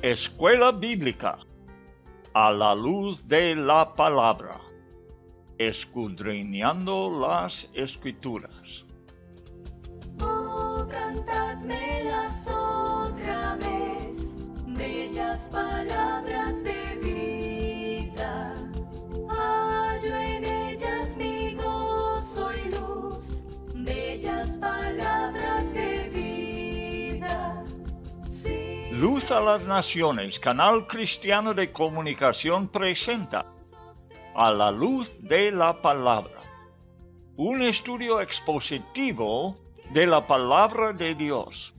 Escuela Bíblica a la luz de la palabra, escudriñando las Escrituras. Oh, cantadmelas otra vez, bellas palabras de vida. Hallo en ellas mi gozo y luz, bellas palabras de vida. Sí. Luz a las Naciones, canal cristiano de comunicación, presenta A la luz de la palabra, un estudio expositivo de la palabra de Dios,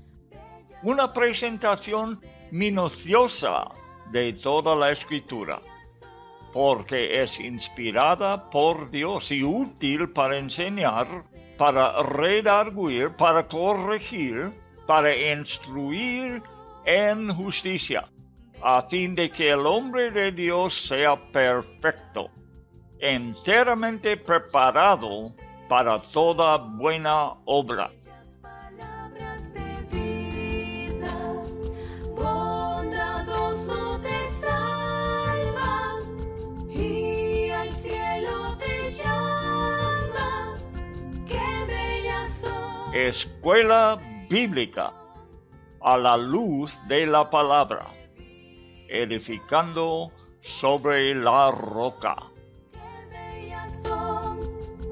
una presentación minuciosa de toda la Escritura, porque es inspirada por Dios y útil para enseñar, para redarguir, para corregir, para instruir en justicia, a fin de que el hombre de Dios sea perfecto, enteramente preparado para toda buena obra. Palabras de vida, bondadoso te salva y al cielo te llama. Qué bellas son. Escuela Bíblica a la luz de la palabra, edificando sobre la roca. Son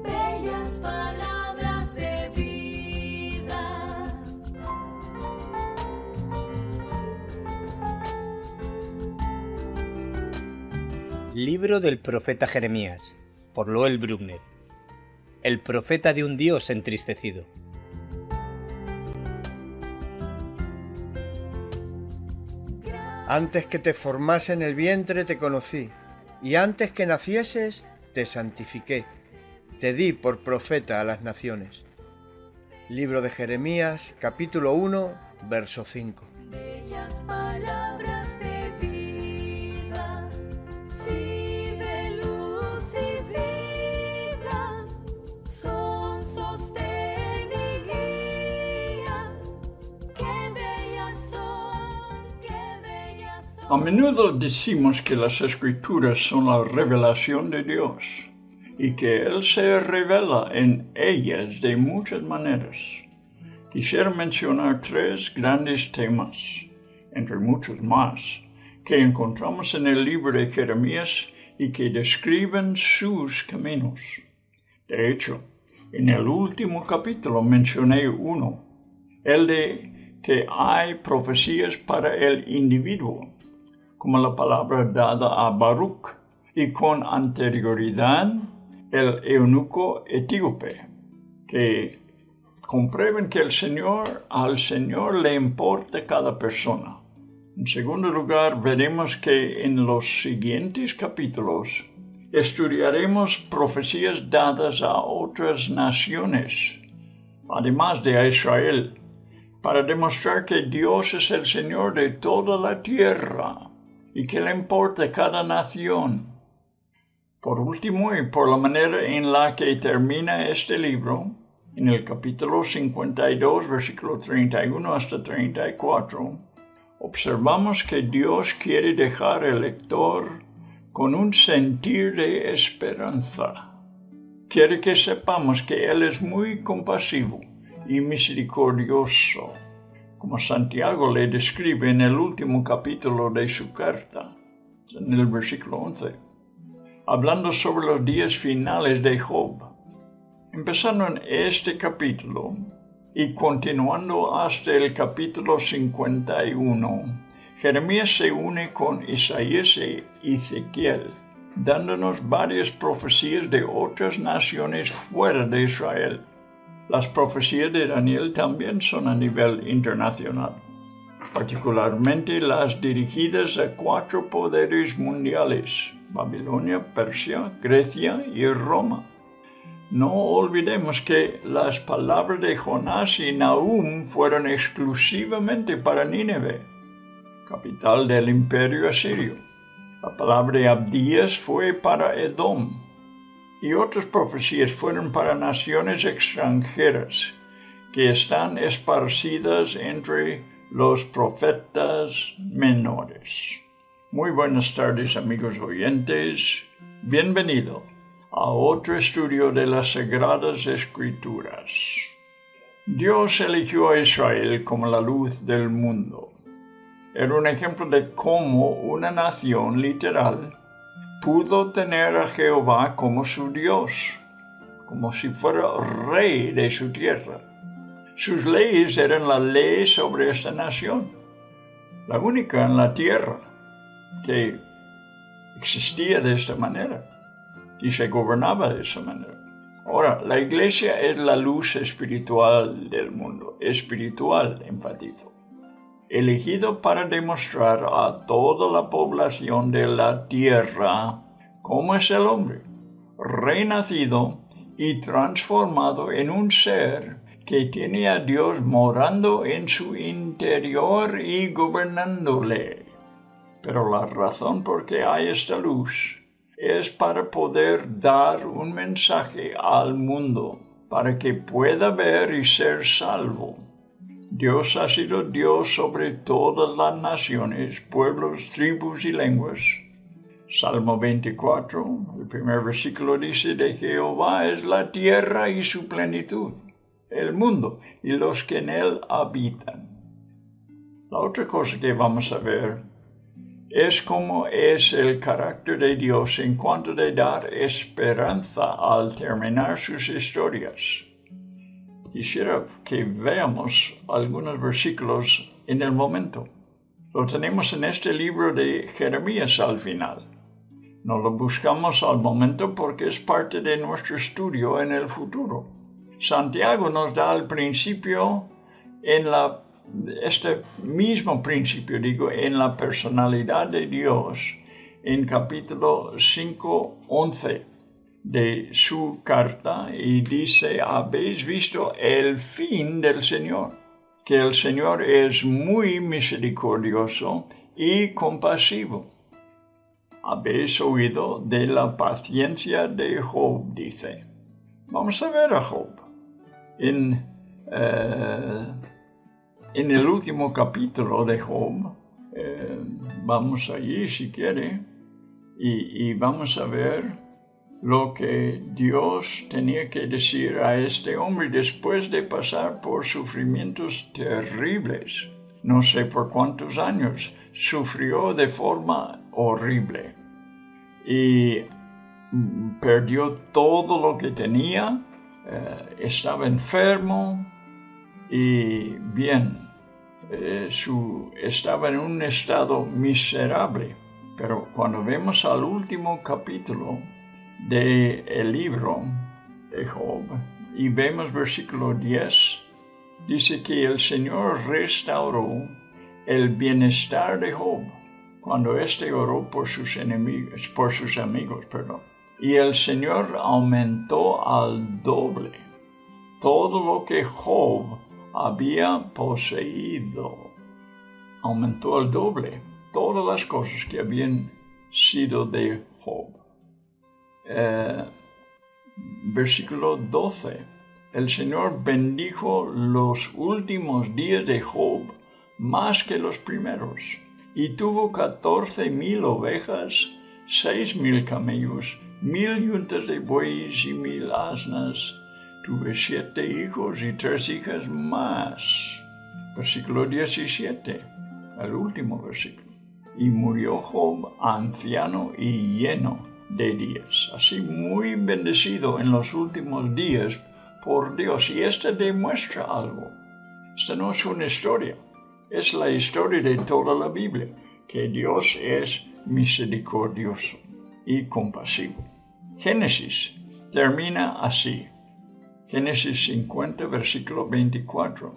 bellas palabras de vida. Libro del profeta Jeremías, por Loel Bruckner. El profeta de un Dios entristecido. Antes que te formase en el vientre te conocí, y antes que nacieses te santifiqué, te di por profeta a las naciones. Libro de Jeremías, capítulo 1, verso 5. Bellas palabras de vida, sí, de luz y vida, son sostén y guía. Qué bellas son, qué bellas son. A menudo decimos que las Escrituras son la revelación de Dios y que Él se revela en ellas de muchas maneras. Quisiera mencionar tres grandes temas, entre muchos más, que encontramos en el libro de Jeremías y que describen sus caminos. De hecho, en el último capítulo mencioné uno, el de que hay profecías para el individuo, como la palabra dada a Baruch, y con anterioridad el eunuco etíope, que comprueben que al Señor le importa cada persona. En segundo lugar, veremos que en los siguientes capítulos estudiaremos profecías dadas a otras naciones, además de a Israel, para demostrar que Dios es el Señor de toda la tierra y que le importa cada nación. Por último, y por la manera en la que termina este libro, en el capítulo 52, versículo 31 hasta 34, observamos que Dios quiere dejar al lector con un sentir de esperanza. Quiere que sepamos que Él es muy compasivo y misericordioso, como Santiago le describe en el último capítulo de su carta, en el versículo 11, hablando sobre los días finales de Job. Empezando en este capítulo y continuando hasta el capítulo 51, Jeremías se une con Isaías e Ezequiel, dándonos varias profecías de otras naciones fuera de Israel. Las profecías de Daniel también son a nivel internacional, particularmente las dirigidas a 4 poderes mundiales: Babilonia, Persia, Grecia y Roma. No olvidemos que las palabras de Jonás y Nahum fueron exclusivamente para Nínive, capital del imperio asirio. La palabra de Abdías fue para Edom, y otras profecías fueron para naciones extranjeras que están esparcidas entre los profetas menores. Muy buenas tardes, amigos oyentes. Bienvenido a otro estudio de las Sagradas Escrituras. Dios eligió a Israel como la luz del mundo. Era un ejemplo de cómo una nación literal pudo tener a Jehová como su Dios, como si fuera rey de su tierra. Sus leyes eran la ley sobre esta nación, la única en la tierra que existía de esta manera y se gobernaba de esa manera. Ahora, la iglesia es la luz espiritual del mundo, espiritual, enfatizo, elegido para demostrar a toda la población de la tierra cómo es el hombre, renacido y transformado en un ser que tiene a Dios morando en su interior y gobernándole. Pero la razón por qué hay esta luz es para poder dar un mensaje al mundo, para que pueda ver y ser salvo. Dios ha sido Dios sobre todas las naciones, pueblos, tribus y lenguas. Salmo 24, el primer versículo dice, de Jehová es la tierra y su plenitud, el mundo y los que en él habitan. La otra cosa que vamos a ver es cómo es el carácter de Dios en cuanto de dar esperanza al terminar sus historias. Quisiera que veamos algunos versículos en el momento. Lo tenemos en este libro de Jeremías al final. No lo buscamos al momento porque es parte de nuestro estudio en el futuro. Santiago nos da el principio este mismo principio, en la personalidad de Dios, en capítulo 5:11 de su carta, y dice, habéis visto el fin del Señor, que el Señor es muy misericordioso y compasivo. Habéis oído de la paciencia de Job, dice. Vamos a ver a Job. En el último capítulo de Job, vamos allí si quiere, y vamos a ver lo que Dios tenía que decir a este hombre después de pasar por sufrimientos terribles. No sé por cuántos años sufrió de forma horrible y perdió todo lo que tenía, estaba enfermo y estaba en un estado miserable. Pero cuando vemos al último capítulo del libro de Job y vemos versículo 10, dice que el Señor restauró el bienestar de Job cuando éste oró por sus amigos, y el Señor aumentó al doble todo lo que Job había poseído. Aumentó al doble todas las cosas que habían sido de Job. Versículo 12. El Señor bendijo los últimos días de Job más que los primeros, y tuvo 14,000 ovejas, 6,000 camellos, 1,000 yuntas de bueyes y 1,000 asnas. Tuve 7 hijos y 3 hijas más. Versículo 17, el último versículo. Y murió Job anciano y lleno de días, así muy bendecido en los últimos días por Dios. Y esto demuestra algo. Esta no es una historia, es la historia de toda la Biblia, que Dios es misericordioso y compasivo. Génesis termina así. Génesis 50, versículo 24.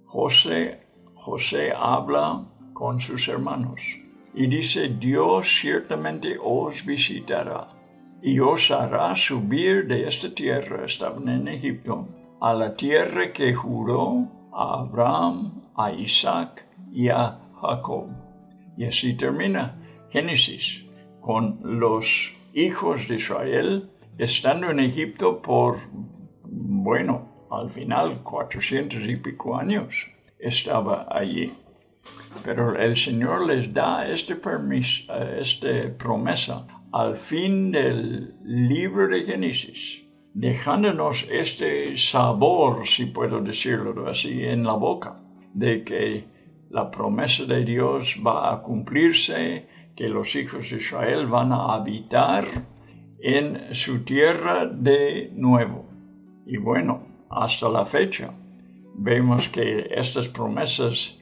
José habla con sus hermanos y dice, Dios ciertamente os visitará y os hará subir de esta tierra, estaban en Egipto, a la tierra que juró a Abraham, a Isaac y a Jacob. Y así termina Génesis, con los hijos de Israel estando en Egipto por, al final 400 y pico años. estaba allí. Pero el Señor les da esta promesa al fin del libro de Génesis, dejándonos este sabor, si puedo decirlo así, en la boca, de que la promesa de Dios va a cumplirse, que los hijos de Israel van a habitar en su tierra de nuevo. Y bueno, hasta la fecha, vemos que estas promesas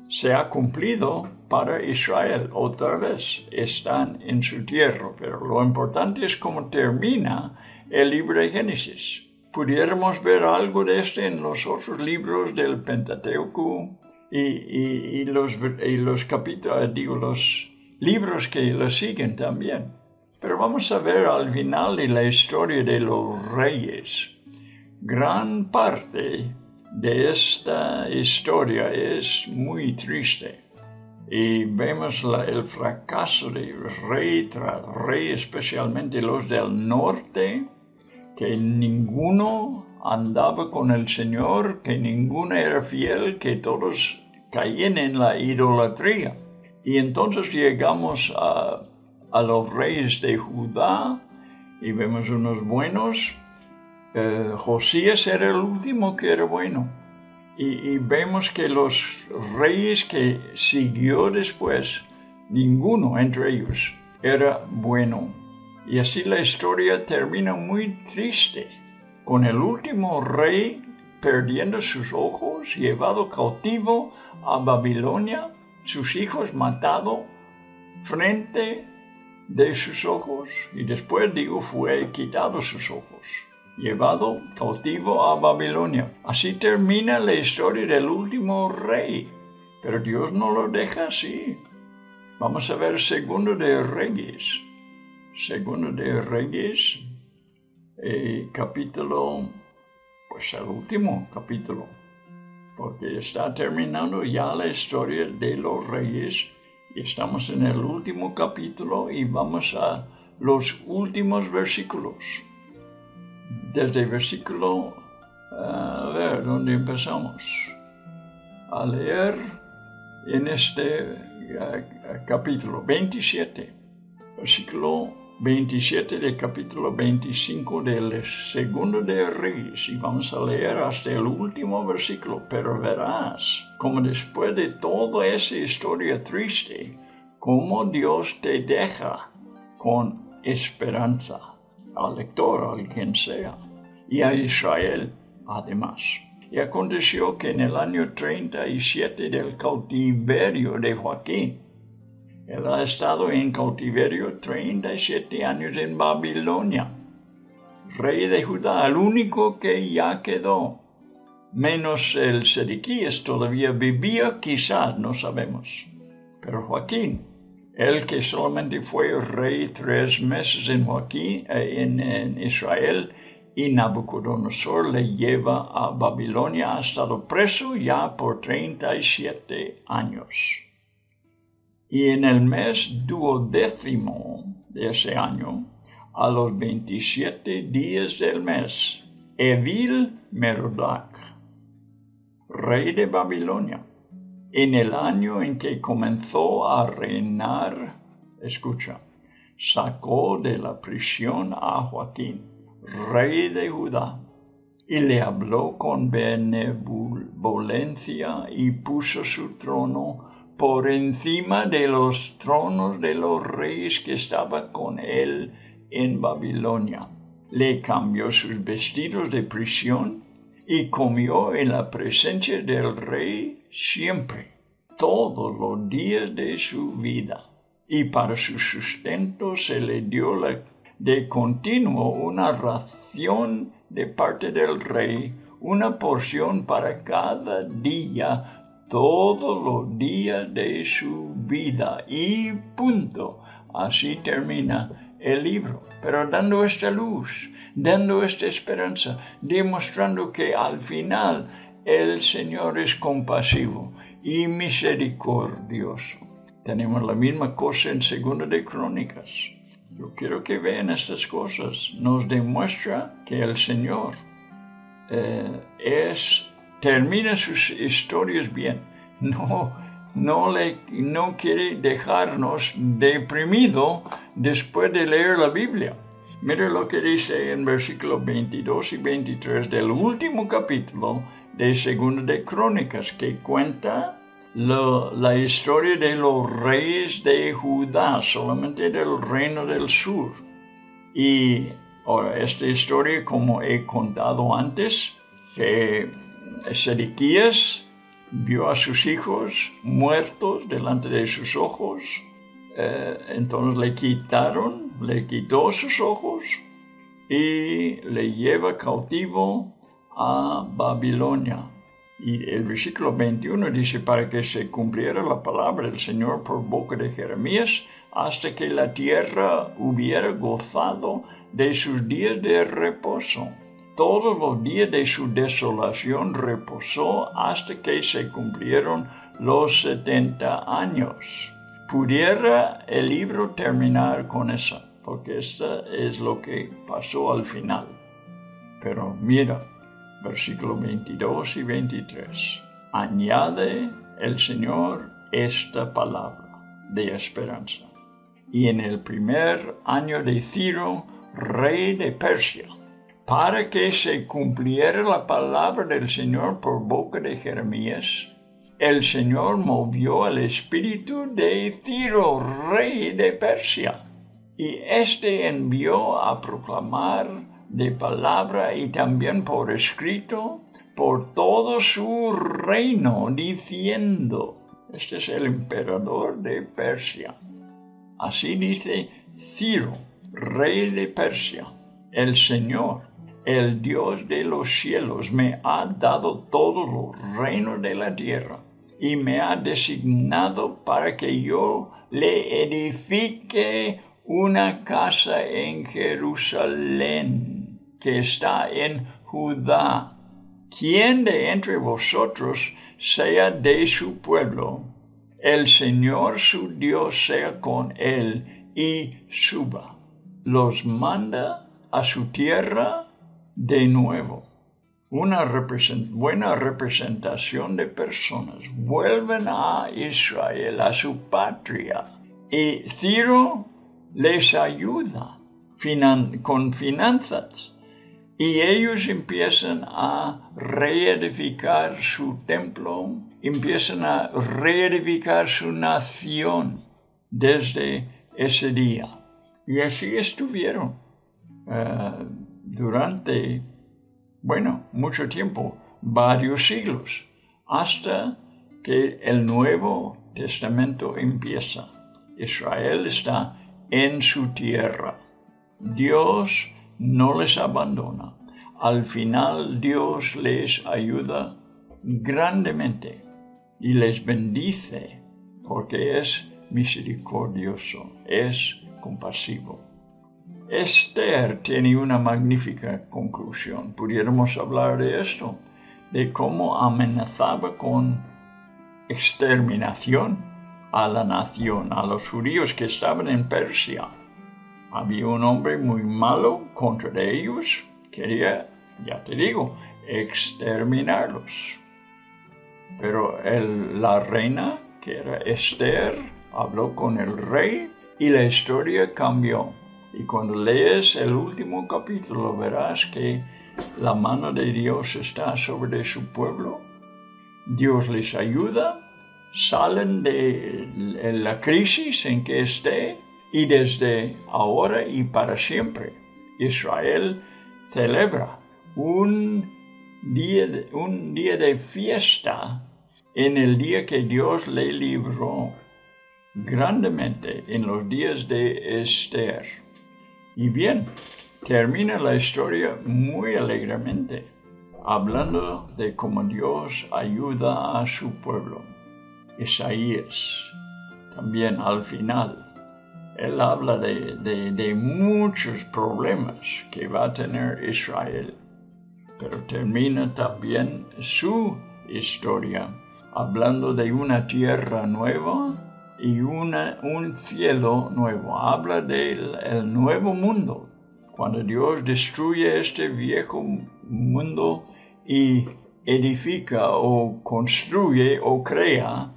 se han cumplido para Israel. Otra vez están en su tierra, pero lo importante es cómo termina el libro de Génesis. Pudiéramos ver algo de en los otros libros del Pentateuco y los capítulos, los libros que lo siguen también. Pero vamos a ver al final de la historia de los reyes. Gran parte de esta historia es muy triste. Y vemos el fracaso de rey tras rey, especialmente los del norte, que ninguno andaba con el Señor, que ninguno era fiel, que todos caían en la idolatría. Y entonces llegamos a los reyes de Judá y vemos unos buenos. Josías era el último que era bueno. Y vemos que los reyes que siguió después, ninguno entre ellos era bueno. Y así la historia termina muy triste, con el último rey perdiendo sus ojos, llevado cautivo a Babilonia, sus hijos matados frente de sus ojos, y después fue quitado sus ojos, llevado cautivo a Babilonia. Así termina la historia del último rey, pero Dios no lo deja así. Vamos a ver Segundo de Reyes. Segundo de Reyes, capítulo, pues el último capítulo, porque está terminando ya la historia de los reyes y estamos en el último capítulo y vamos a los últimos versículos. Desde el versículo, a ver, ¿dónde empezamos? A leer en este capítulo 27, versículo 27 del capítulo 25 del Segundo de Reyes, y vamos a leer hasta el último versículo, pero verás como después de toda esa historia triste, cómo Dios te deja con esperanza al lector, al quien sea, y a Israel además. Y aconteció que en el año 37 del cautiverio de Joaquín, él ha estado en cautiverio 37 años en Babilonia, rey de Judá, el único que ya quedó, menos el Sedequías, todavía vivía, quizás, no sabemos. Pero Joaquín, el que solamente fue rey 3 meses en Israel, y Nabucodonosor le lleva a Babilonia, ha estado preso ya por 37 años. Y en el mes 12º de ese año, a los 27 días del mes, Evil-Merodach, rey de Babilonia, en el año en que comenzó a reinar, escucha, sacó de la prisión a Joaquín, rey de Judá, y le habló con benevolencia y puso su trono por encima de los tronos de los reyes que estaban con él en Babilonia. Le cambió sus vestidos de prisión y comió en la presencia del rey siempre, todos los días de su vida. Y para su sustento se le dio de continuo una ración de parte del rey, una porción para cada día, todos los días de su vida. Y punto. Así termina el libro, pero dando esta luz, dando esta esperanza, demostrando que al final el Señor es compasivo y misericordioso. Tenemos la misma cosa en Segunda de Crónicas. Yo quiero que vean estas cosas. Nos demuestra que el Señor es termina sus historias bien. No quiere dejarnos deprimidos después de leer la Biblia. Mira lo que dice en versículos 22 y 23 del último capítulo de Segunda de Crónicas, que cuenta la historia de los reyes de Judá, solamente del reino del sur. Y ahora, esta historia, como he contado antes, que Sedequías vio a sus hijos muertos delante de sus ojos, entonces le quitó sus ojos y le lleva cautivo a Babilonia. Y el versículo 21 dice, para que se cumpliera la palabra del Señor por boca de Jeremías, hasta que la tierra hubiera gozado de sus días de reposo. Todos los días de su desolación reposó hasta que se cumplieron los 70 años. Pudiera el libro terminar con eso, porque eso es lo que pasó al final. Pero mira, versículos 22 y 23. Añade el Señor esta palabra de esperanza. Y en el primer año de Ciro, rey de Persia, para que se cumpliera la palabra del Señor por boca de Jeremías, el Señor movió el espíritu de Ciro, rey de Persia, y éste envió a proclamar de palabra y también por escrito por todo su reino, diciendo, este es el emperador de Persia. Así dice Ciro, rey de Persia, el Señor, el Dios de los cielos, me ha dado todos los reinos de la tierra y me ha designado para que yo le edifique una casa en Jerusalén, que está en Judá. Quien de entre vosotros sea de su pueblo, el Señor su Dios sea con él y suba. Los manda a su tierra de nuevo. Una buena representación de personas. Vuelven a Israel, a su patria. Y Ciro les ayuda con finanzas. Y ellos empiezan a reedificar su templo, empiezan a reedificar su nación desde ese día. Y así estuvieron durante, mucho tiempo, varios siglos, hasta que el Nuevo Testamento empieza. Israel está en su tierra. Dios no les abandona. Al final Dios les ayuda grandemente y les bendice porque es misericordioso, es compasivo. Esther tiene una magnífica conclusión. Pudiéramos hablar de esto, de cómo amenazaba con exterminación a la nación, a los judíos que estaban en Persia. Había un hombre muy malo contra ellos, quería, ya te digo, exterminarlos. Pero la reina, que era Esther, habló con el rey y la historia cambió. Y cuando lees el último capítulo verás que la mano de Dios está sobre su pueblo. Dios les ayuda, salen de la crisis en que esté y desde ahora y para siempre Israel celebra un día de fiesta en el día que Dios le libró grandemente en los días de Esther. Y bien, termina la historia muy alegremente, hablando de cómo Dios ayuda a su pueblo. Isaías, también al final, él habla de muchos problemas que va a tener Israel, pero termina también su historia hablando de una tierra nueva y un cielo nuevo. Habla del nuevo mundo, cuando Dios destruye este viejo mundo y edifica o construye o crea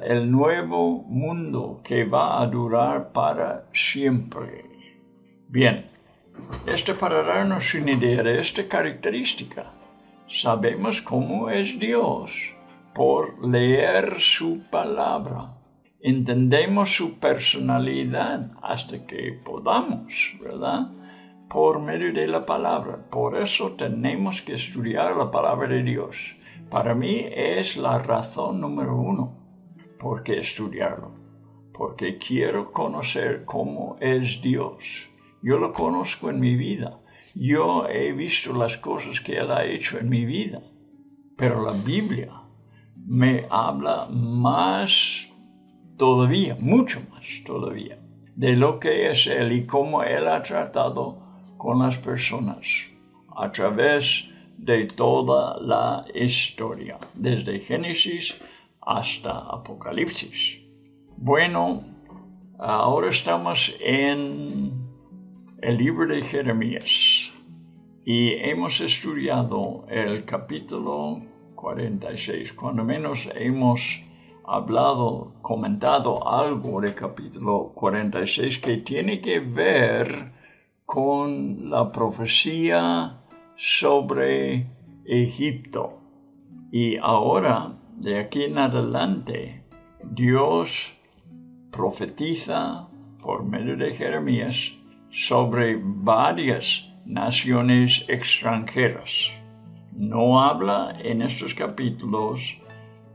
el nuevo mundo que va a durar para siempre. Bien, para darnos una idea de esta característica, sabemos cómo es Dios por leer su palabra. Entendemos su personalidad hasta que podamos, ¿verdad? Por medio de la palabra. Por eso tenemos que estudiar la palabra de Dios. Para mí es la razón número 1 por qué estudiarlo. Porque quiero conocer cómo es Dios. Yo lo conozco en mi vida. Yo he visto las cosas que Él ha hecho en mi vida. Pero la Biblia me habla más todavía, mucho más todavía, de lo que es Él y cómo Él ha tratado con las personas a través de toda la historia, desde Génesis hasta Apocalipsis. Bueno, ahora estamos en el libro de Jeremías y hemos estudiado el capítulo 46. Cuando menos hemos comentado algo del capítulo 46 que tiene que ver con la profecía sobre Egipto. Y ahora, de aquí en adelante, Dios profetiza por medio de Jeremías sobre varias naciones extranjeras. No habla en estos capítulos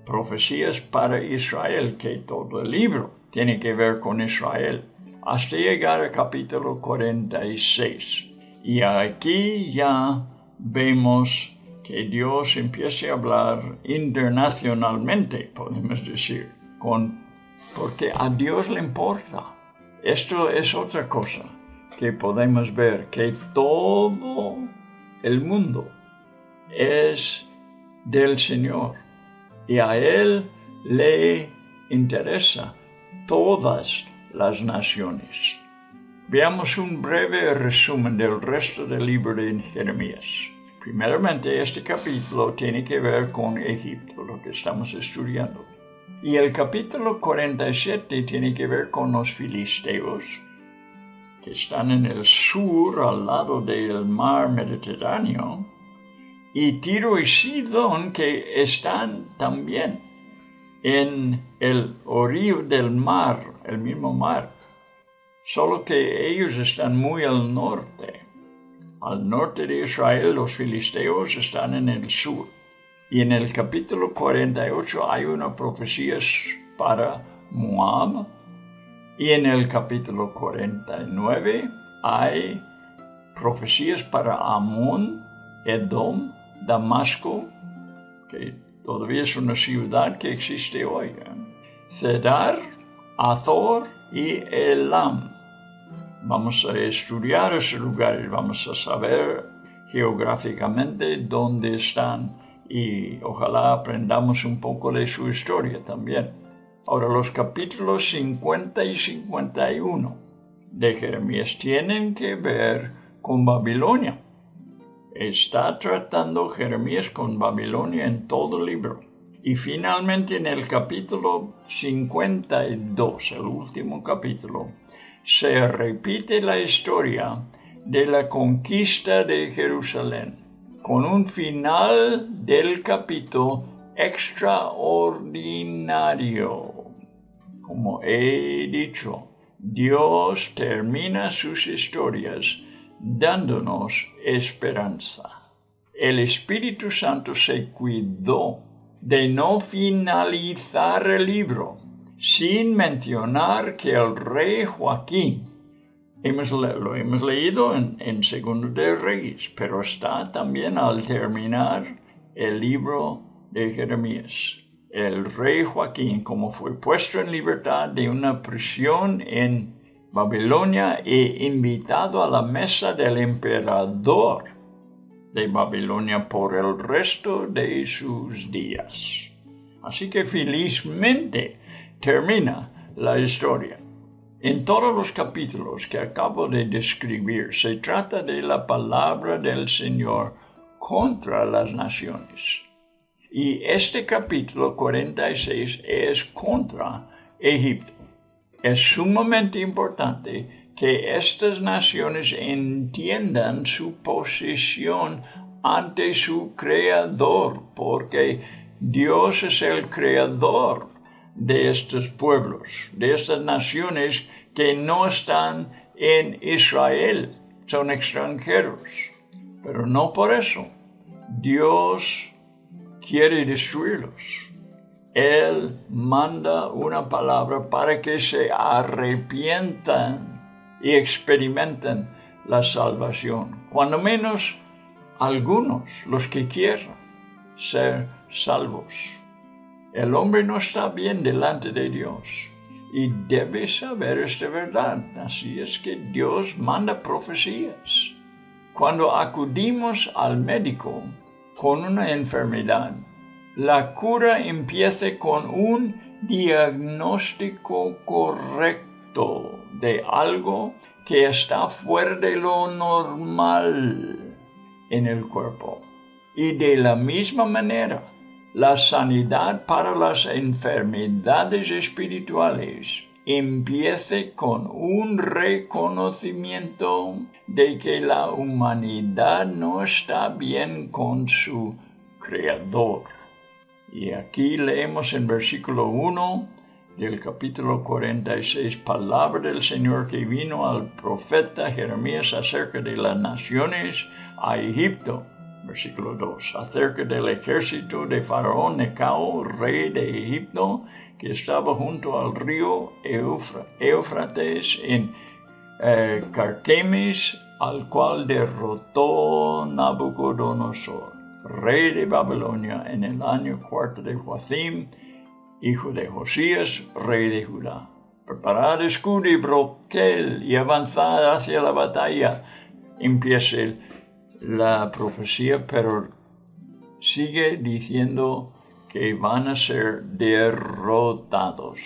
profecías para Israel, que todo el libro tiene que ver con Israel, hasta llegar al capítulo 46. Y aquí ya vemos que Dios empieza a hablar internacionalmente, podemos decir, porque a Dios le importa. Esto es otra cosa que podemos ver, que todo el mundo es del Señor y a Él le interesa todas las naciones. Veamos un breve resumen del resto del libro de Jeremías. Primeramente, este capítulo tiene que ver con Egipto, lo que estamos estudiando. Y el capítulo 47 tiene que ver con los filisteos, que están en el sur, al lado del mar Mediterráneo, y Tiro y Sidón, que están también en el orillo del mar, el mismo mar, solo que ellos están muy al norte. Al norte de Israel, los filisteos están en el sur. Y en el capítulo 48 hay una profecía para Moab. Y en el capítulo 49 hay profecías para Amón, Edom, Damasco, que todavía es una ciudad que existe hoy, Cedar, Azor y Elam. Vamos a estudiar esos lugares, vamos a saber geográficamente dónde están y ojalá aprendamos un poco de su historia también. Ahora, los capítulos 50 y 51 de Jeremías tienen que ver con Babilonia. Está tratando Jeremías con Babilonia en todo el libro. Y finalmente en el capítulo 52, el último capítulo, se repite la historia de la conquista de Jerusalén, con un final del capítulo extraordinario. Como he dicho, Dios termina sus historias dándonos esperanza. El Espíritu Santo se cuidó de no finalizar el libro sin mencionar que el rey Joaquín, lo hemos leído en Segundo de Reyes, pero está también al terminar el libro de Jeremías. El rey Joaquín, como fue puesto en libertad de una prisión en Babilonia e invitado a la mesa del emperador de Babilonia por el resto de sus días. Así que felizmente termina la historia. En todos los capítulos que acabo de describir, se trata de la palabra del Señor contra las naciones. Y este capítulo 46 es contra Egipto. Es sumamente importante que estas naciones entiendan su posición ante su Creador, porque Dios es el Creador de estos pueblos, de estas naciones que no están en Israel, son extranjeros. Pero no por eso Dios quiere destruirlos. Él manda una palabra para que se arrepientan y experimenten la salvación. Cuando menos algunos, los que quieran ser salvos. El hombre no está bien delante de Dios y debe saber esta verdad. Así es que Dios manda profecías. Cuando acudimos al médico con una enfermedad, la cura empieza con un diagnóstico correcto de algo que está fuera de lo normal en el cuerpo. Y de la misma manera, la sanidad para las enfermedades espirituales empieza con un reconocimiento de que la humanidad no está bien con su Creador. Y aquí leemos en versículo 1 del capítulo 46, palabra del Señor que vino al profeta Jeremías acerca de las naciones a Egipto. Versículo 2, acerca del ejército de Faraón Necao, rey de Egipto, que estaba junto al río Éufrates en Carquemis, al cual derrotó Nabucodonosor, rey de Babilonia, en el año 4 de Joacim, hijo de Josías, rey de Judá. Preparad escudo y broquel y avanzad hacia la batalla. Empieza la profecía, pero sigue diciendo que van a ser derrotados.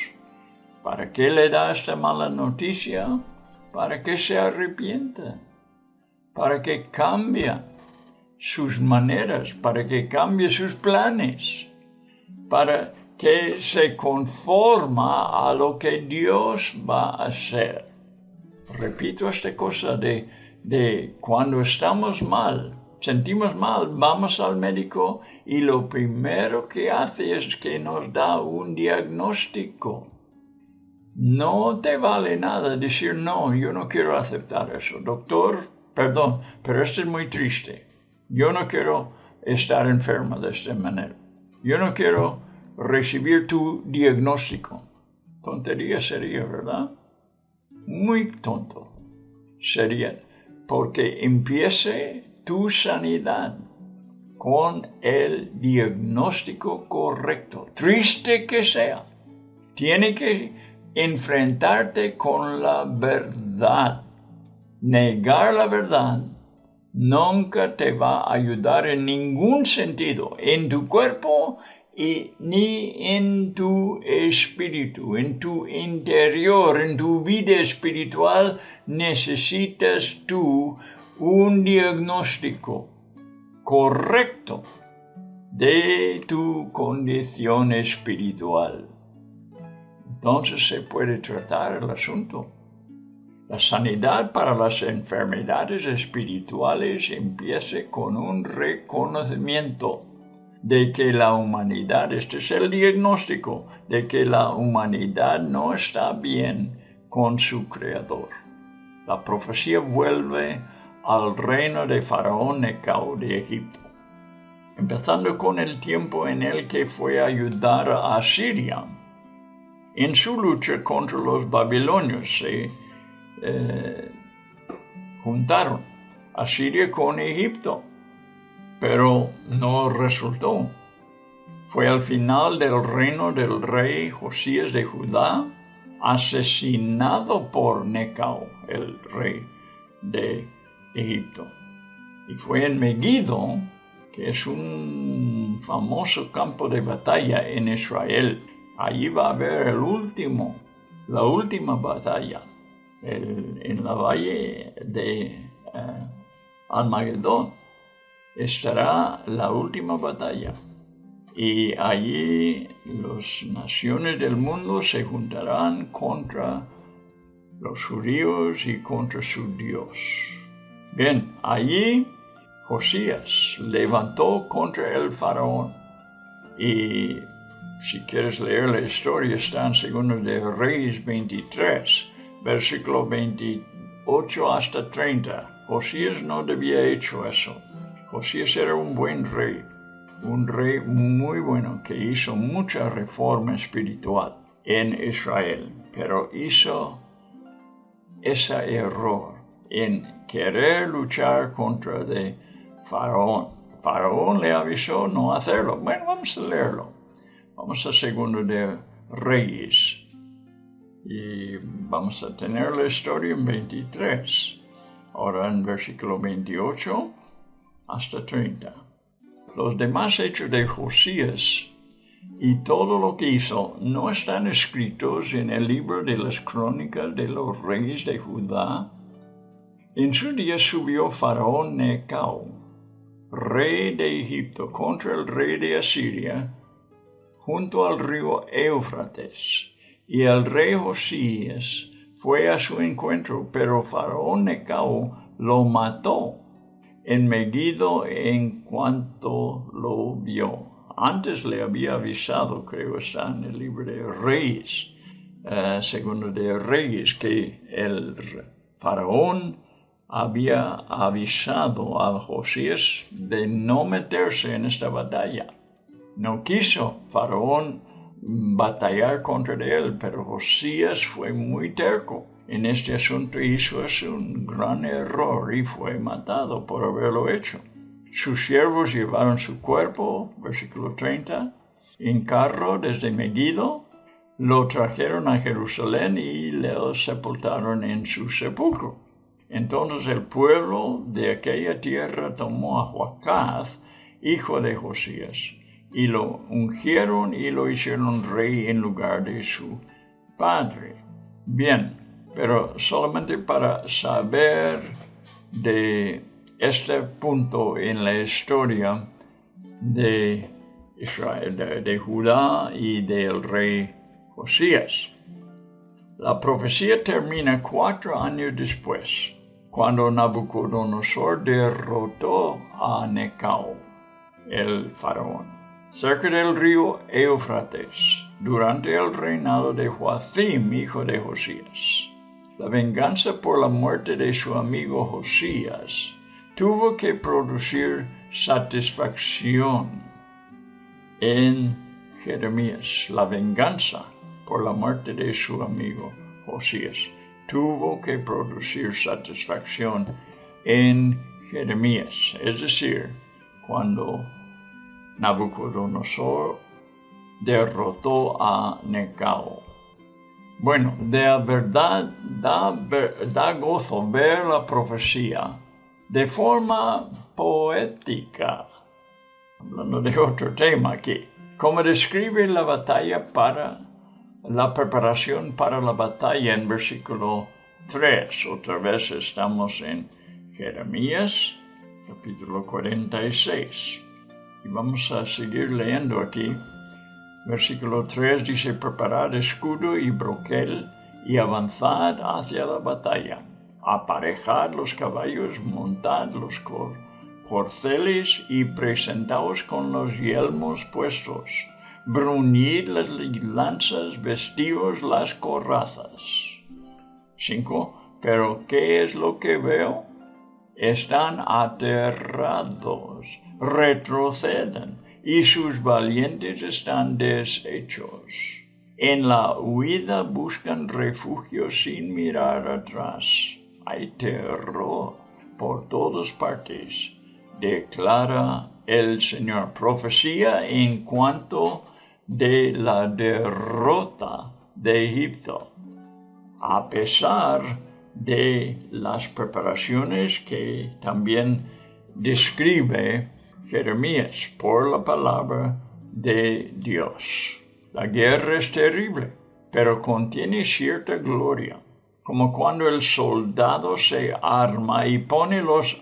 ¿Para qué le da esta mala noticia? Para que se arrepienta, para que cambie sus maneras, para que cambie sus planes, para que se conforma a lo que Dios va a hacer. Repito esta cosa de cuando estamos mal, sentimos mal, vamos al médico y lo primero que hace es que nos da un diagnóstico. No te vale nada decir, no, yo no quiero aceptar eso. Doctor, perdón, pero esto es muy triste. Yo no quiero estar enfermo de esta manera. Yo no quiero recibir tu diagnóstico. Tontería sería, ¿verdad? Muy tonto sería, porque empiece tu sanidad con el diagnóstico correcto. Triste que sea, tiene que enfrentarte con la verdad. Negar la verdad nunca te va a ayudar en ningún sentido, en tu cuerpo ni en tu espíritu, en tu interior, en tu vida espiritual. Necesitas tú un diagnóstico correcto de tu condición espiritual. Entonces se puede tratar el asunto. La sanidad para las enfermedades espirituales empieza con un reconocimiento de que la humanidad, este es el diagnóstico, de que la humanidad no está bien con su Creador. La profecía vuelve al reino de Faraón Necao de Egipto, empezando con el tiempo en el que fue a ayudar a Asiria en su lucha contra los babilonios. Se juntaron Asiria con Egipto, pero no resultó. Fue al final del reino del rey Josías de Judá, asesinado por Necao, el rey de Egipto. Y fue en Megiddo, que es un famoso campo de batalla en Israel. Allí va a haber la última batalla, en la valle de Almagedón. estará la última batalla. Y allí las naciones del mundo se juntarán contra los judíos y contra su Dios. Bien, allí Josías levantó contra el faraón. Y si quieres leer la historia, está en 2 de Reyes 23, versículo 28 hasta 30. Josías no debía haber hecho eso. Josías era un buen rey muy bueno que hizo mucha reforma espiritual en Israel, pero hizo ese error en querer luchar contra el faraón. Faraón le avisó no hacerlo. Bueno, vamos a leerlo. Vamos a 2 de Reyes y vamos a tener la historia en 23. Ahora en versículo 28 hasta 30. Los demás hechos de Josías y todo lo que hizo no están escritos en el libro de las crónicas de los reyes de Judá. En su día subió Faraón Necao, rey de Egipto, contra el rey de Asiria, junto al río Éufrates, y el rey Josías fue a su encuentro, pero Faraón Necao lo mató en Megiddo en cuanto lo vio. Antes le había avisado, creo está en el libro de Reyes, 2 de Reyes, que el faraón había avisado a Josías de no meterse en esta batalla. No quiso Faraón batallar contra él, pero Josías fue muy terco en este asunto y hizo un gran error y fue matado por haberlo hecho. Sus siervos llevaron su cuerpo, versículo 30, en carro desde Megiddo, lo trajeron a Jerusalén y lo sepultaron en su sepulcro. Entonces el pueblo de aquella tierra tomó a Joacaz, hijo de Josías, y lo ungieron y lo hicieron rey en lugar de su padre. Bien, pero solamente para saber de este punto en la historia de Israel, de Judá y del rey Josías. La profecía termina 4 años después, cuando Nabucodonosor derrotó a Necao, el faraón, cerca del río Éufrates, durante el reinado de Joacim, hijo de Josías. La venganza por la muerte de su amigo Josías tuvo que producir satisfacción en Jeremías. La venganza por la muerte de su amigo Josías tuvo que producir satisfacción en Jeremías, es decir, cuando Nabucodonosor derrotó a Necao. Bueno, de verdad da gozo ver la profecía de forma poética, hablando de otro tema aquí, como describe la batalla para la preparación para la batalla en versículo 3. Otra vez estamos en Jeremías, capítulo 46. Y vamos a seguir leyendo aquí. Versículo 3 dice, preparad escudo y broquel y avanzad hacia la batalla. Aparejad los caballos, montad los corceles y presentaos con los yelmos puestos. Bruñid las lanzas, vestíos las corazas. 5. Pero ¿qué es lo que veo? Están aterrados, retroceden, y sus valientes están deshechos. En la huida buscan refugio sin mirar atrás. Hay terror por todas partes, declara el Señor. Profecía en cuanto de la derrota de Egipto, a pesar de las preparaciones que también describe Jeremías por la palabra de Dios. La guerra es terrible, pero contiene cierta gloria, como cuando el soldado se arma y pone los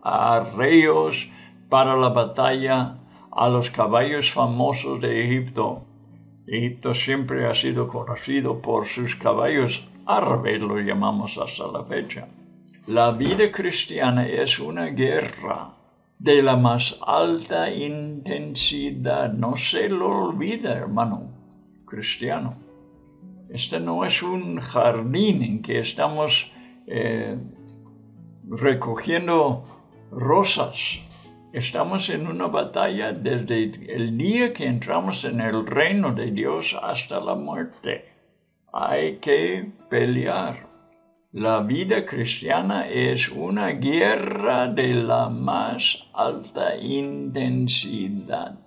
arreos para la batalla a los caballos famosos de Egipto. Egipto siempre ha sido conocido por sus caballos árabes, lo llamamos hasta la fecha. La vida cristiana es una guerra de la más alta intensidad. No se lo olvida, hermano cristiano. Este no es un jardín en que estamos recogiendo rosas. Estamos en una batalla desde el día que entramos en el reino de Dios hasta la muerte. Hay que pelear. La vida cristiana es una guerra de la más alta intensidad.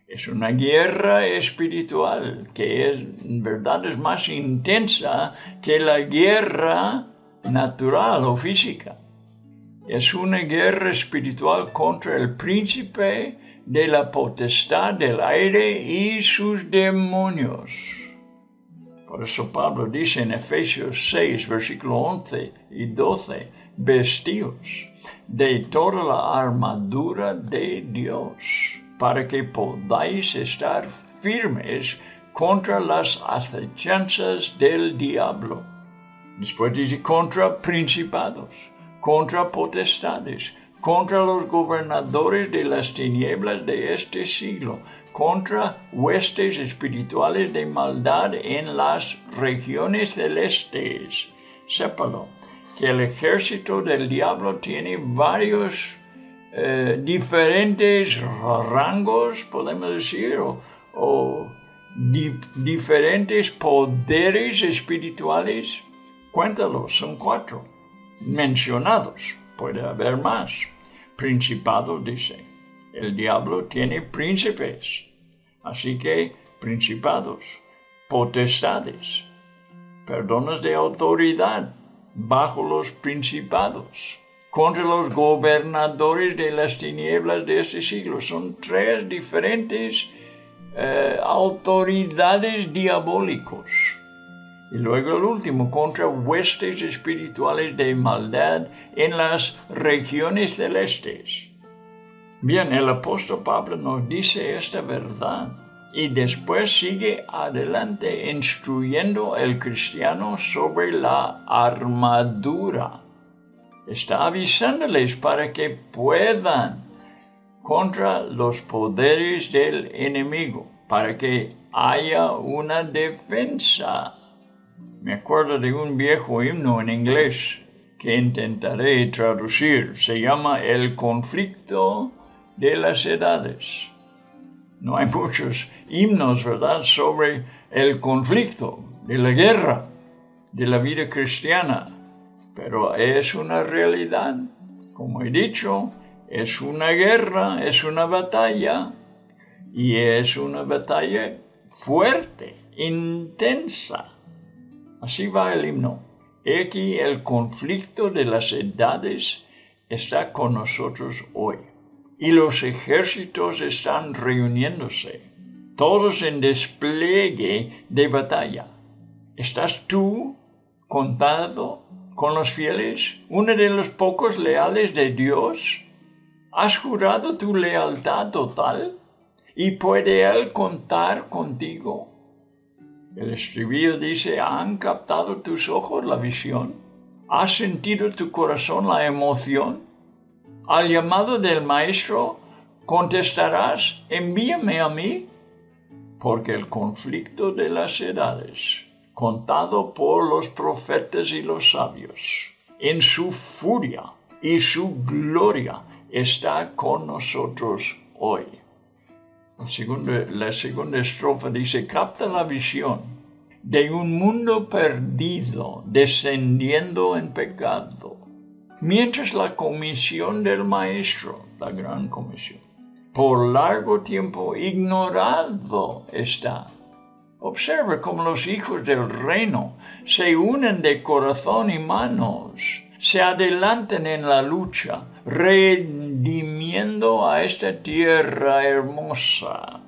Es una guerra espiritual que en verdad es más intensa que la guerra natural o física. Es una guerra espiritual contra el príncipe de la potestad del aire y sus demonios. Por eso Pablo dice en Efesios 6, versículo 11 y 12, vestíos de toda la armadura de Dios, para que podáis estar firmes contra las acechanzas del diablo. Después dice contra principados, contra potestades, contra los gobernadores de las tinieblas de este siglo, contra huestes espirituales de maldad en las regiones celestes. Sépalo, que el ejército del diablo tiene varios diferentes rangos, podemos decir, o diferentes poderes espirituales. Cuéntalos, son 4 mencionados, puede haber más. Principados, dice, el diablo tiene príncipes, así que principados, potestades, perdones de autoridad bajo los principados, contra los gobernadores de las tinieblas de este siglo. Son 3 diferentes autoridades diabólicos. Y luego el último, contra huestes espirituales de maldad en las regiones celestes. Bien, el apóstol Pablo nos dice esta verdad y después sigue adelante instruyendo al cristiano sobre la armadura. Está avisándoles para que puedan contra los poderes del enemigo, para que haya una defensa. Me acuerdo de un viejo himno en inglés que intentaré traducir. Se llama El conflicto de las edades. No hay muchos himnos, ¿verdad?, sobre el conflicto de la guerra de la vida cristiana. Pero es una realidad. Como he dicho, es una guerra, es una batalla. Y es una batalla fuerte, intensa. Así va el himno. He aquí el conflicto de las edades está con nosotros hoy. Y los ejércitos están reuniéndose, todos en despliegue de batalla. ¿Estás tú contado con los fieles, uno de los pocos leales de Dios? ¿Has jurado tu lealtad total? ¿Y puede Él contar contigo? El estribillo dice, ¿han captado tus ojos la visión? ¿Has sentido tu corazón la emoción? Al llamado del Maestro contestarás, envíame a mí, porque el conflicto de las edades, contado por los profetas y los sabios, en su furia y su gloria, está con nosotros hoy. La segunda estrofa dice, capta la visión de un mundo perdido, descendiendo en pecado, mientras la comisión del Maestro, la gran comisión, por largo tiempo ignorado está. Observa cómo los hijos del reino se unen de corazón y manos, se adelantan en la lucha, redimiendo a esta tierra hermosa.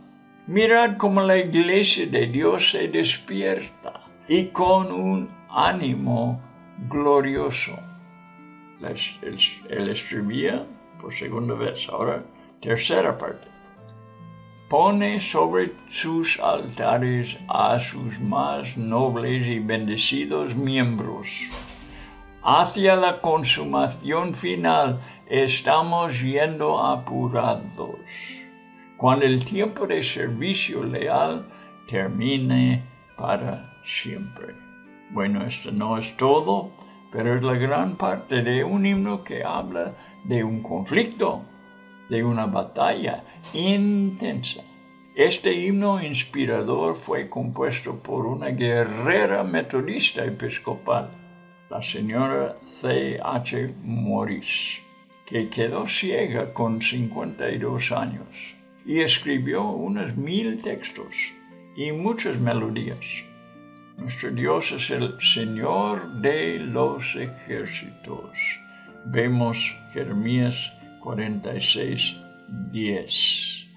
Mirad cómo la iglesia de Dios se despierta y con un ánimo glorioso. El estribillo por segunda vez. Ahora Tercera parte. Pone sobre sus altares a sus más nobles y bendecidos miembros. Hacia la consumación final estamos yendo apurados, cuando el tiempo de servicio leal termine para siempre. Bueno, esto no es todo, pero es la gran parte de un himno que habla de un conflicto, de una batalla intensa. Este himno inspirador fue compuesto por una guerrera metodista episcopal, la señora C.H. Morris, que quedó ciega con 52 años y escribió unos 1000 textos y muchas melodías. Nuestro Dios es el Señor de los ejércitos. Vemos Jeremías 46:10.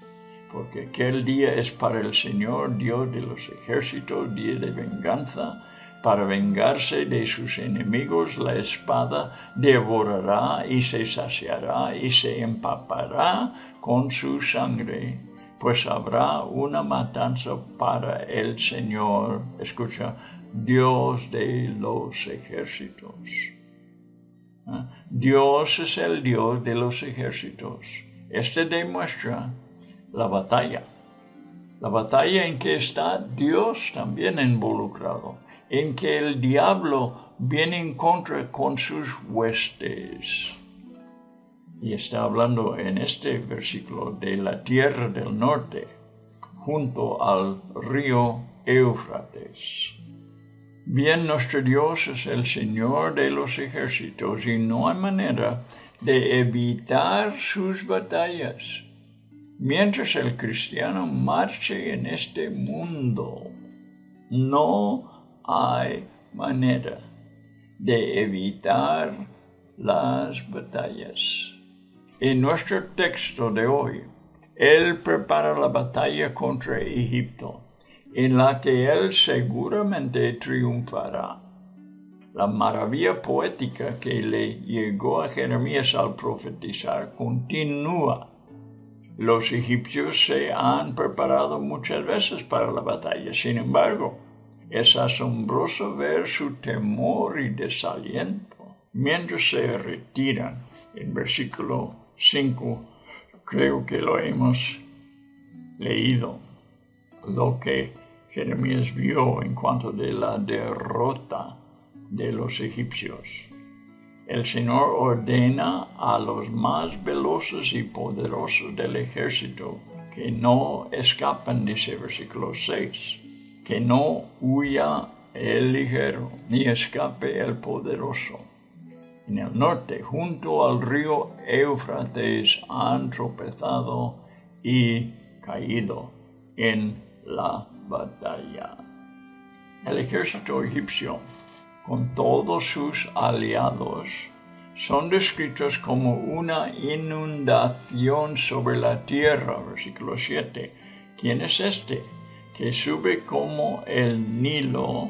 Porque aquel día es para el Señor Dios de los ejércitos, día de venganza. Para vengarse de sus enemigos, la espada devorará y se saciará y se empapará con su sangre. Pues habrá una matanza para el Señor, escucha, Dios de los ejércitos. Dios es el Dios de los ejércitos. Este demuestra la batalla en que está Dios también involucrado, en que el diablo viene en contra con sus huestes. Y está hablando en este versículo de la tierra del norte, junto al río Éufrates. Bien, nuestro Dios es el Señor de los ejércitos y no hay manera de evitar sus batallas. Mientras el cristiano marche en este mundo, no hay manera de evitar las batallas. En nuestro texto de hoy, Él prepara la batalla contra Egipto, en la que Él seguramente triunfará. La maravilla poética que le llegó a Jeremías al profetizar continúa. Los egipcios se han preparado muchas veces para la batalla, sin embargo, es asombroso ver su temor y desaliento mientras se retiran. En versículo 5, creo que lo hemos leído, lo que Jeremías vio en cuanto de la derrota de los egipcios. El Señor ordena a los más veloces y poderosos del ejército que no escapan, dice versículo 6, que no huya el ligero, ni escape el poderoso. En el norte, junto al río Éufrates, han tropezado y caído en la batalla. El ejército egipcio, con todos sus aliados, son descritos como una inundación sobre la tierra, versículo 7. ¿Quién es este? Que sube como el Nilo,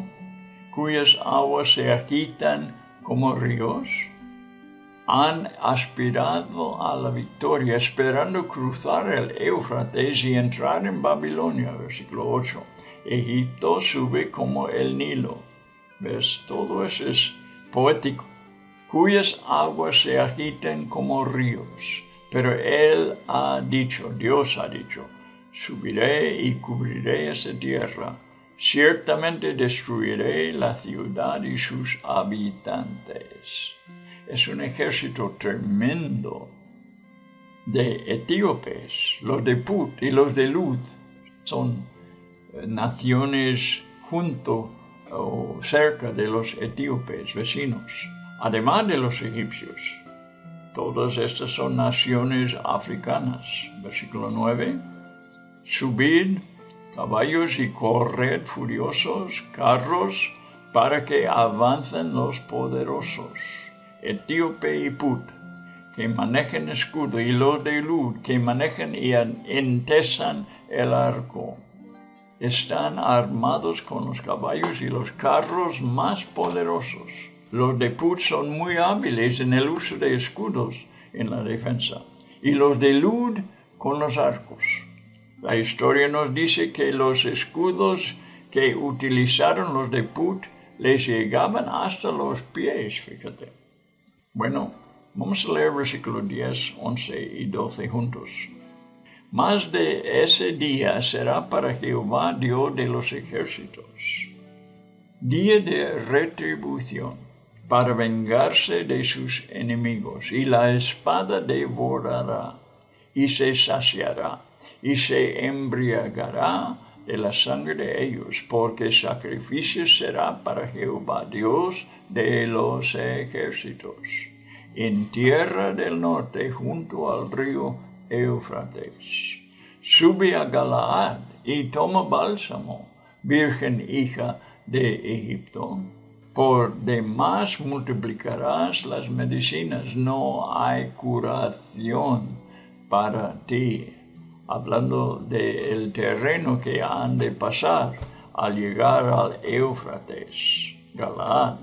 cuyas aguas se agitan como ríos. Han aspirado a la victoria, esperando cruzar el Éufrates y entrar en Babilonia, versículo 8. Egipto sube como el Nilo. ¿Ves? Todo eso es poético. Cuyas aguas se agitan como ríos. Pero Él ha dicho, Dios ha dicho, subiré y cubriré esa tierra. Ciertamente destruiré la ciudad y sus habitantes. Es un ejército tremendo de etíopes. Los de Put y los de Lud son naciones junto o cerca de los etíopes vecinos, además de los egipcios. Todas estas son naciones africanas. Versículo 9. Subid caballos y corred furiosos carros para que avancen los poderosos. Etíope y Put, que manejen escudo, y los de Lud, que manejen y entesan el arco. Están armados con los caballos y los carros más poderosos. Los de Put son muy hábiles en el uso de escudos en la defensa. Y los de Lud con los arcos. La historia nos dice que los escudos que utilizaron los de Put les llegaban hasta los pies, fíjate. Bueno, vamos a leer versículos 10, 11 y 12 juntos. Mas de ese día será para Jehová Dios de los ejércitos, día de retribución, para vengarse de sus enemigos, y la espada devorará, y se saciará, y se embriagará de la sangre de ellos, porque sacrificio será para Jehová Dios de los ejércitos, en tierra del norte junto al río Éufrates. Sube a Galaad y toma bálsamo, virgen hija de Egipto. Por demás multiplicarás las medicinas, no hay curación para ti. Hablando del terreno que han de pasar al llegar al Éufrates. Galaad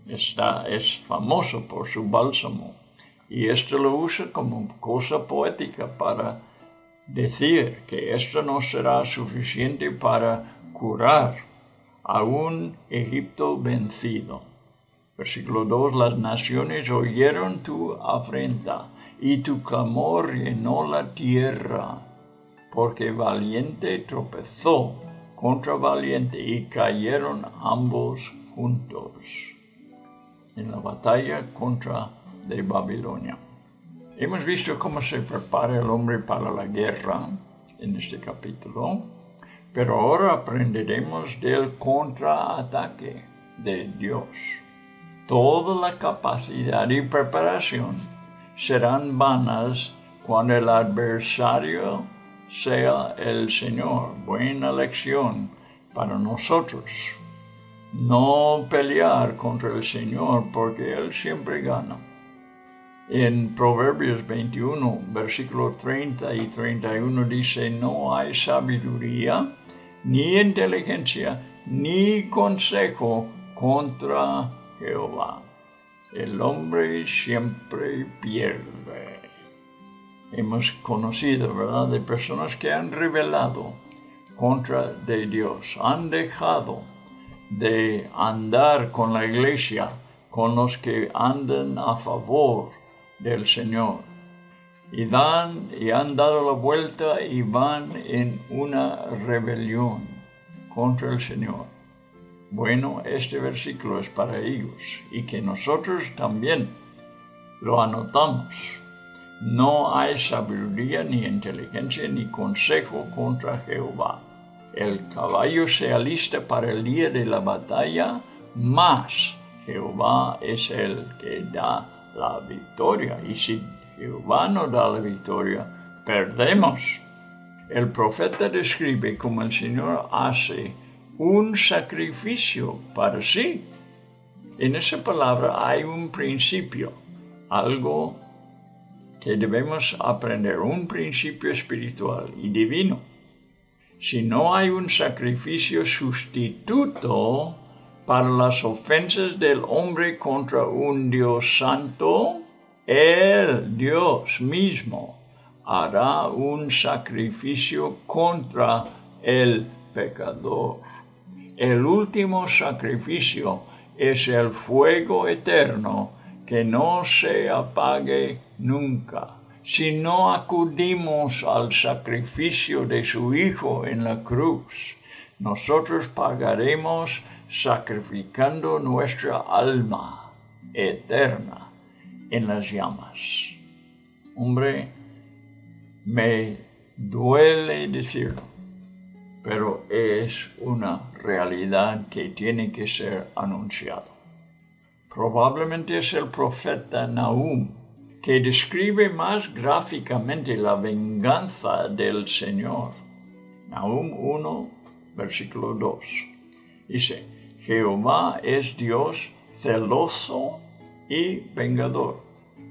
es famoso por su bálsamo, y esto lo usa como cosa poética para decir que esto no será suficiente para curar a un Egipto vencido. Versículo 2, las naciones oyeron tu afrenta, y tu clamor llenó la tierra, porque valiente tropezó contra valiente, y cayeron ambos juntos en la batalla contra de Babilonia. Hemos visto cómo se prepara el hombre para la guerra en este capítulo, pero ahora aprenderemos del contraataque de Dios. Toda la capacidad y preparación serán vanas cuando el adversario sea el Señor. Buena lección para nosotros. No pelear contra el Señor, porque Él siempre gana. En Proverbios 21, versículos 30 y 31 dice, no hay sabiduría, ni inteligencia, ni consejo contra Jehová. El hombre siempre pierde. Hemos conocido, ¿verdad?, de personas que han rebelado contra de Dios, han dejado de andar con la iglesia, con los que andan a favor del Señor, y han dado la vuelta y van en una rebelión contra el Señor. Bueno, este versículo es para ellos, y que nosotros también lo anotamos. No hay sabiduría, ni inteligencia, ni consejo contra Jehová. El caballo se alista para el día de la batalla, mas Jehová es el que da la victoria. Y si Jehová no da la victoria, perdemos. El profeta describe cómo el Señor hace un sacrificio para sí. En esa palabra hay un principio, algo que debemos aprender, un principio espiritual y divino. Si no hay un sacrificio sustituto para las ofensas del hombre contra un Dios santo, el Dios mismo hará un sacrificio contra el pecador. El último sacrificio es el fuego eterno que no se apague nunca. Si no acudimos al sacrificio de su Hijo en la cruz, nosotros pagaremos sacrificando nuestra alma eterna en las llamas. Hombre, me duele decirlo, pero es una realidad que tiene que ser anunciada. Probablemente es el profeta Nahum que describe más gráficamente la venganza del Señor. Nahum 1, versículo 2. Dice, Jehová es Dios celoso y vengador.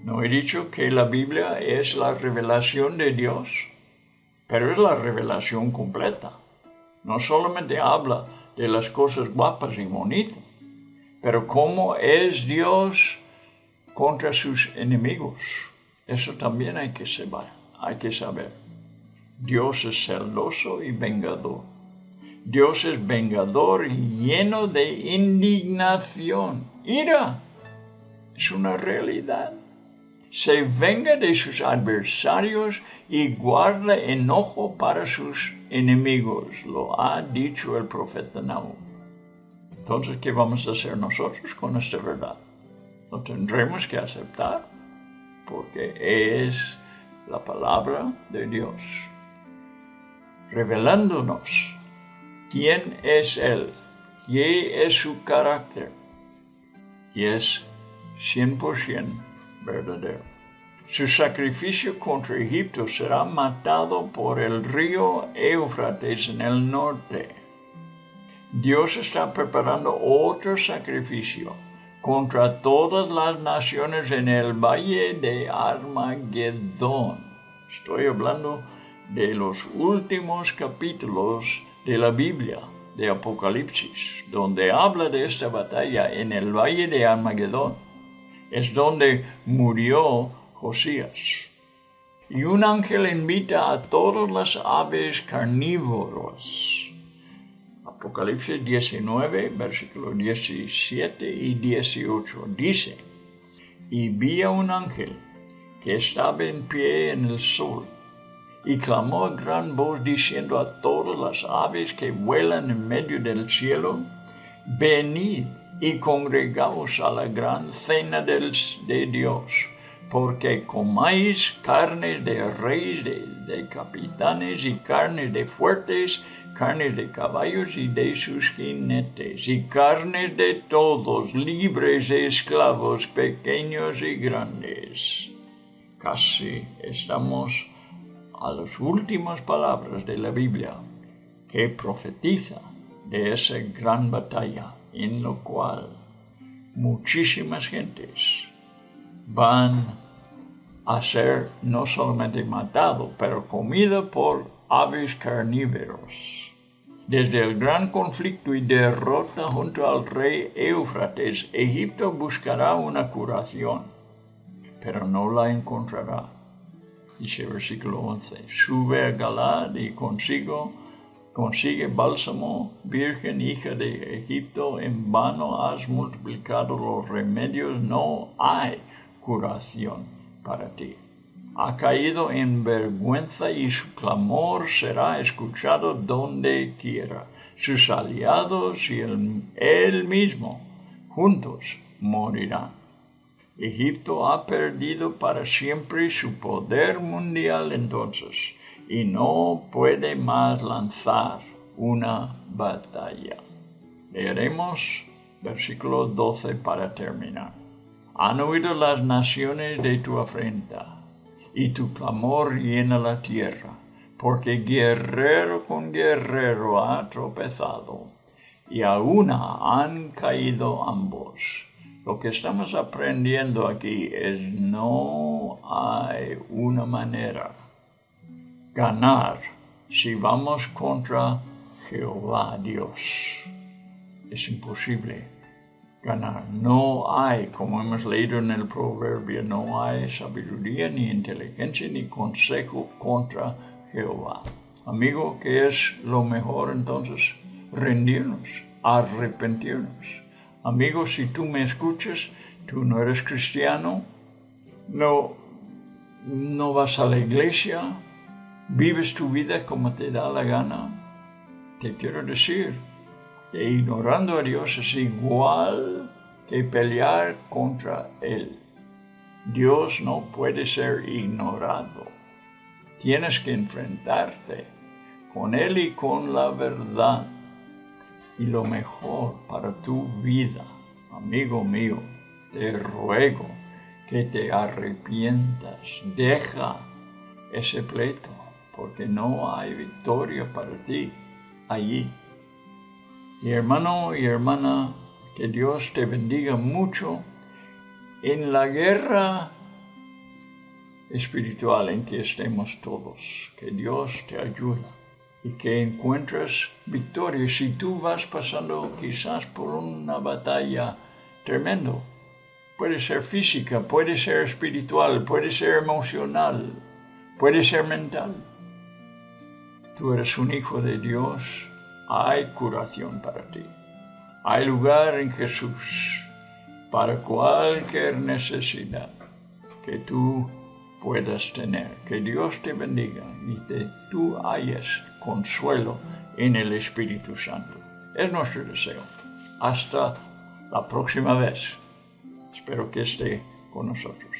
¿No he dicho que la Biblia es la revelación de Dios? Pero es la revelación completa. No solamente habla de las cosas guapas y bonitas, pero cómo es Dios contra sus enemigos. Eso también hay que hay que saber, Dios es celoso y vengador. Dios es vengador y lleno de indignación. Ira es una realidad. Se venga de sus adversarios y guarda enojo para sus enemigos. Lo ha dicho el profeta Nahum. Entonces, ¿qué vamos a hacer nosotros con esta verdad? Lo tendremos que aceptar porque es la palabra de Dios, revelándonos quién es Él, qué es su carácter, y es 100% verdadero. Su sacrificio contra Egipto será matado por el río Éufrates en el norte. Dios está preparando otro sacrificio contra todas las naciones en el valle de Armagedón. Estoy hablando de los últimos capítulos de la Biblia, de Apocalipsis, donde habla de esta batalla en el valle de Armagedón. Es donde murió Josías. Y un ángel invita a todas las aves carnívoras. Apocalipsis 19, versículos 17 y 18 dice: Y vi a un ángel que estaba en pie en el sol, y clamó a gran voz diciendo a todas las aves que vuelan en medio del cielo: Venid y congregaos a la gran cena de Dios, porque comáis carnes de reyes, de capitanes, y carnes de fuertes, carnes de caballos y de sus jinetes, y carnes de todos, libres e esclavos, pequeños y grandes. Casi estamos a las últimas palabras de la Biblia que profetiza de esa gran batalla en la cual muchísimas gentes van a ser no solamente matados, pero comidos por aves carnívoros. Desde el gran conflicto y derrota junto al rey Éufrates, Egipto buscará una curación, pero no la encontrará. Dice el versículo 11, sube a Galaad y consigue bálsamo, virgen hija de Egipto, en vano has multiplicado los remedios, no hay curación para ti. Ha caído en vergüenza y su clamor será escuchado donde quiera. Sus aliados y él mismo juntos morirán. Egipto ha perdido para siempre su poder mundial entonces y no puede más lanzar una batalla. Leeremos versículo 12 para terminar. Han oído las naciones de tu afrenta, y tu clamor llena la tierra, porque guerrero con guerrero ha tropezado, y a una han caído ambos. Lo que estamos aprendiendo aquí es no hay una manera ganar si vamos contra Jehová Dios. Es imposible ganar. No hay, como hemos leído en el proverbio, no hay sabiduría, ni inteligencia, ni consejo contra Jehová. Amigo, ¿qué es lo mejor entonces? Rendirnos, arrepentirnos. Amigo, si tú me escuchas, tú no eres cristiano, no vas a la iglesia, vives tu vida como te da la gana, te quiero decir que ignorando a Dios es igual que pelear contra Él. Dios no puede ser ignorado. Tienes que enfrentarte con Él y con la verdad. Y lo mejor para tu vida, amigo mío, te ruego que te arrepientas. Deja ese pleito, porque no hay victoria para ti allí. Y hermano y hermana, que Dios te bendiga mucho en la guerra espiritual en que estemos todos. Que Dios te ayude y que encuentres victoria. Si tú vas pasando quizás por una batalla tremenda, puede ser física, puede ser espiritual, puede ser emocional, Puede ser mental. Tú eres un hijo de Dios, hay curación para ti. Hay lugar en Jesús para cualquier necesidad que tú puedas tener. Que Dios te bendiga y que tú halles consuelo en el Espíritu Santo. Es nuestro deseo. Hasta la próxima vez. Espero que esté con nosotros.